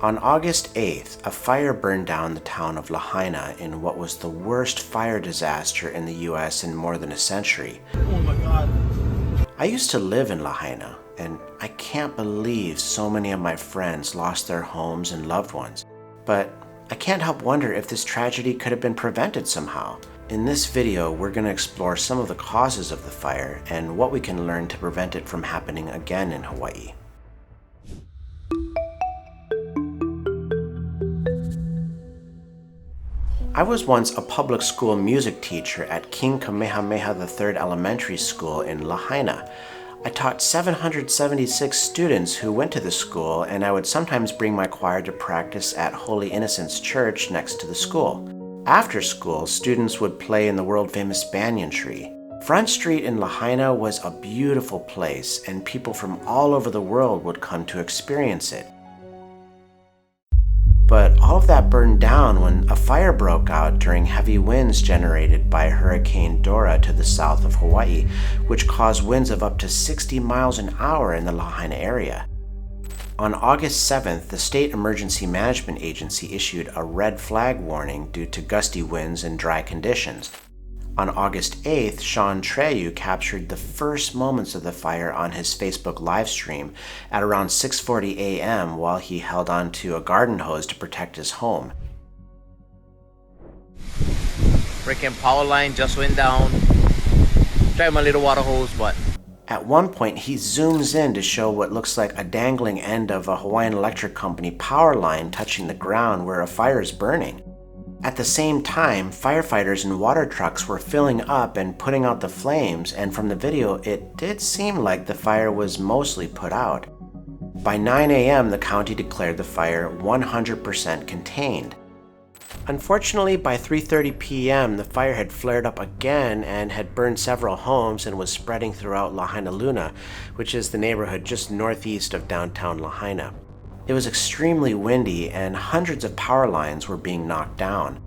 On August 8th, a fire burned down the town of Lahaina in what was the worst fire disaster in the US in more than a century. Oh my God. I used to live in Lahaina, and I can't believe so many of my friends lost their homes and loved ones. But I can't help wonder if this tragedy could have been prevented somehow. In this video, we're going to explore some of the causes of the fire and what we can learn to prevent it from happening again in Hawaii. I was once a public school music teacher at King Kamehameha III Elementary School in Lahaina. I taught 776 students who went to the school, and I would sometimes bring my choir to practice at Holy Innocents Church next to the school. After school, students would play in the world-famous banyan tree. Front Street in Lahaina was a beautiful place, and people from all over the world would come to experience it. But all of that burned down when a fire broke out during heavy winds generated by Hurricane Dora to the south of Hawaii, which caused winds of up to 60 miles an hour in the Lahaina area. On August 7th, the State Emergency Management Agency issued a red flag warning due to gusty winds and dry conditions. On August 8th, Sean Treyu captured the first moments of the fire on his Facebook livestream at around 6:40 a.m. while he held onto a garden hose to protect his home. Freaking power line just went down. Tried my little water hose, but... At one point, he zooms in to show what looks like a dangling end of a Hawaiian Electric Company power line touching the ground where a fire is burning. At the same time, firefighters and water trucks were filling up and putting out the flames, and from the video, it did seem like the fire was mostly put out. By 9 a.m., the county declared the fire 100% contained. Unfortunately, by 3:30 p.m., the fire had flared up again and had burned several homes and was spreading throughout Lahaina Luna, which is the neighborhood just northeast of downtown Lahaina. It was extremely windy and hundreds of power lines were being knocked down.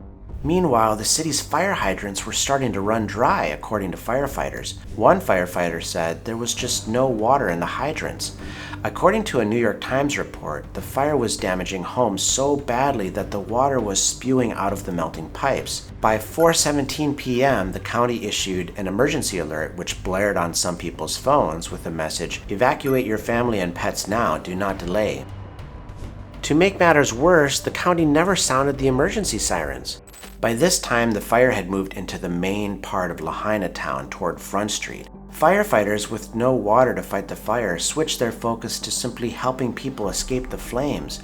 Meanwhile, the city's fire hydrants were starting to run dry, according to firefighters. One firefighter said there was just no water in the hydrants. According to a New York Times report, the fire was damaging homes so badly that the water was spewing out of the melting pipes. By 4:17 p.m., the county issued an emergency alert which blared on some people's phones with the message, "Evacuate your family and pets now, do not delay." To make matters worse, the county never sounded the emergency sirens. By this time, the fire had moved into the main part of Lahaina town toward Front Street. Firefighters with no water to fight the fire switched their focus to simply helping people escape the flames.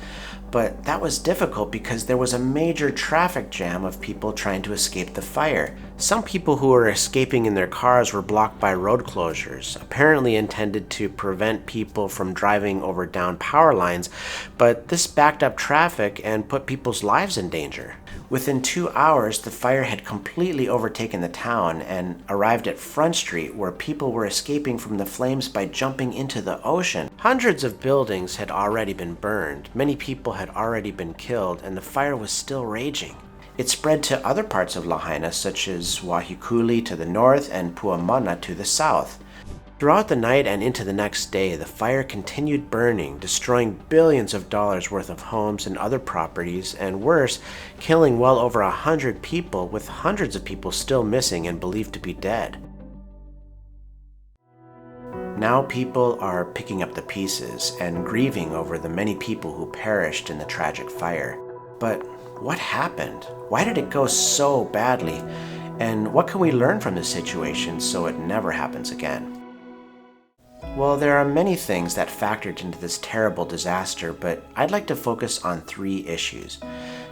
But that was difficult because there was a major traffic jam of people trying to escape the fire. Some people who were escaping in their cars were blocked by road closures, apparently intended to prevent people from driving over downed power lines, but this backed up traffic and put people's lives in danger. Within 2 hours, the fire had completely overtaken the town and arrived at Front Street, where people were escaping from the flames by jumping into the ocean. Hundreds of buildings had already been burned, many people had already been killed, and the fire was still raging. It spread to other parts of Lahaina, such as Wahikuli to the north and Puamana to the south. Throughout the night and into the next day, the fire continued burning, destroying billions of dollars worth of homes and other properties, and worse, killing well over 100 people, with hundreds of people still missing and believed to be dead. Now people are picking up the pieces and grieving over the many people who perished in the tragic fire. But what happened? Why did it go so badly? And what can we learn from this situation so it never happens again? Well, there are many things that factored into this terrible disaster, but I'd like to focus on 3 issues.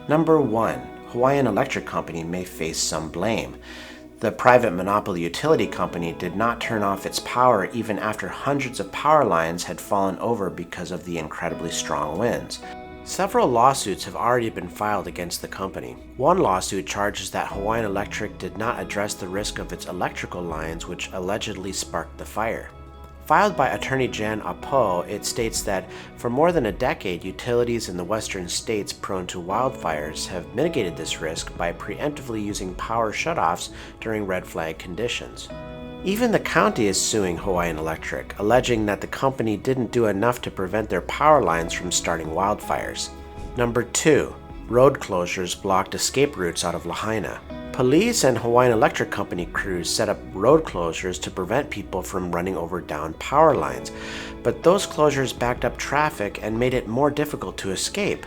Number 1, Hawaiian Electric Company may face some blame. The private monopoly utility company did not turn off its power even after hundreds of power lines had fallen over because of the incredibly strong winds. Several lawsuits have already been filed against the company. One lawsuit charges that Hawaiian Electric did not address the risk of its electrical lines, which allegedly sparked the fire. Filed by Attorney Jan Apo, it states that for more than a decade, utilities in the western states prone to wildfires have mitigated this risk by preemptively using power shutoffs during red flag conditions. Even the county is suing Hawaiian Electric, alleging that the company didn't do enough to prevent their power lines from starting wildfires. Number 2. Road closures blocked escape routes out of Lahaina. Police and Hawaiian Electric Company crews set up road closures to prevent people from running over downed power lines, but those closures backed up traffic and made it more difficult to escape.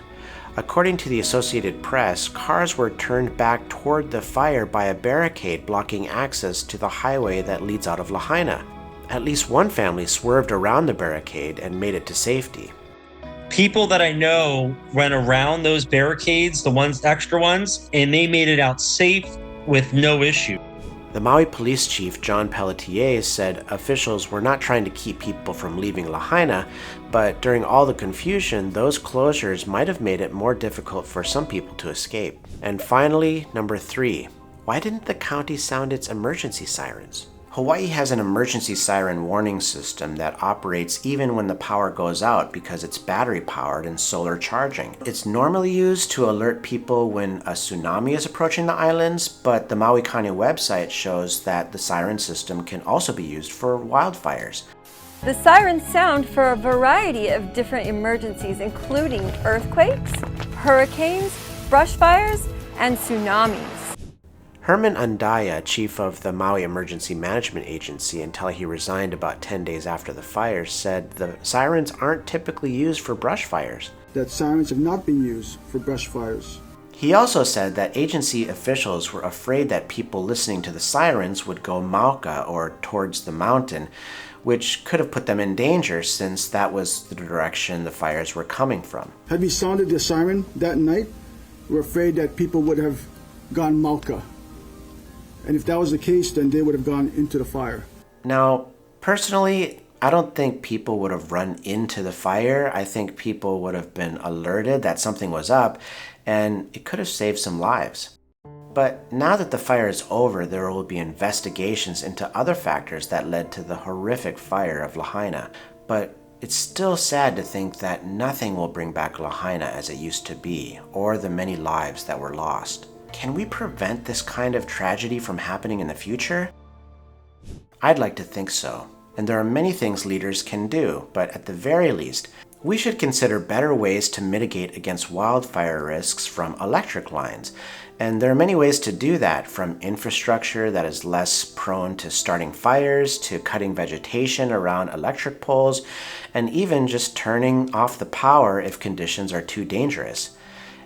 According to the Associated Press, cars were turned back toward the fire by a barricade blocking access to the highway that leads out of Lahaina. At least one family swerved around the barricade and made it to safety. People that I know went around those barricades, the extra ones, and they made it out safe with no issue. The Maui Police Chief, John Pelletier, said officials were not trying to keep people from leaving Lahaina, but during all the confusion, those closures might have made it more difficult for some people to escape. And finally, number 3. Why didn't the county sound its emergency sirens? Hawaii has an emergency siren warning system that operates even when the power goes out because it's battery powered and solar charging. It's normally used to alert people when a tsunami is approaching the islands, but the Maui County website shows that the siren system can also be used for wildfires. The sirens sound for a variety of different emergencies, including earthquakes, hurricanes, brush fires, and tsunamis. Herman Andaya, chief of the Maui Emergency Management Agency until he resigned about 10 days after the fires, said the sirens aren't typically used for brush fires. That sirens have not been used for brush fires. He also said that agency officials were afraid that people listening to the sirens would go mauka, or towards the mountain, which could have put them in danger since that was the direction the fires were coming from. Had we sounded the siren that night, we're afraid that people would have gone mauka. And if that was the case, then they would have gone into the fire. Now, personally, I don't think people would have run into the fire. I think people would have been alerted that something was up, and it could have saved some lives. But now that the fire is over, there will be investigations into other factors that led to the horrific fire of Lahaina. But it's still sad to think that nothing will bring back Lahaina as it used to be, or the many lives that were lost. Can we prevent this kind of tragedy from happening in the future? I'd like to think so. And there are many things leaders can do, but at the very least, we should consider better ways to mitigate against wildfire risks from electric lines. And there are many ways to do that, from infrastructure that is less prone to starting fires, to cutting vegetation around electric poles, and even just turning off the power if conditions are too dangerous.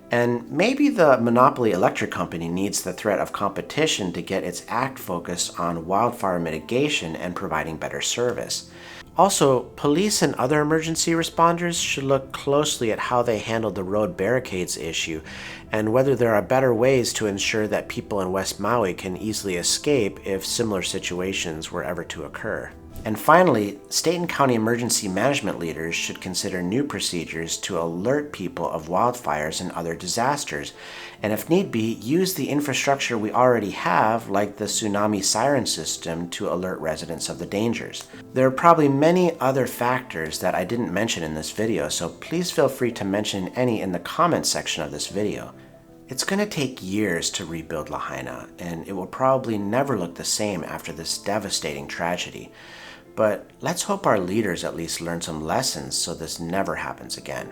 And maybe the monopoly electric company needs the threat of competition to get its act focused on wildfire mitigation and providing better service. Also, police and other emergency responders should look closely at how they handled the road barricades issue and whether there are better ways to ensure that people in West Maui can easily escape if similar situations were ever to occur. And finally, state and county emergency management leaders should consider new procedures to alert people of wildfires and other disasters, and if need be, use the infrastructure we already have, like the tsunami siren system, to alert residents of the dangers. There are probably many other factors that I didn't mention in this video, so please feel free to mention any in the comments section of this video. It's going to take years to rebuild Lahaina, and it will probably never look the same after this devastating tragedy. But let's hope our leaders at least learn some lessons so this never happens again.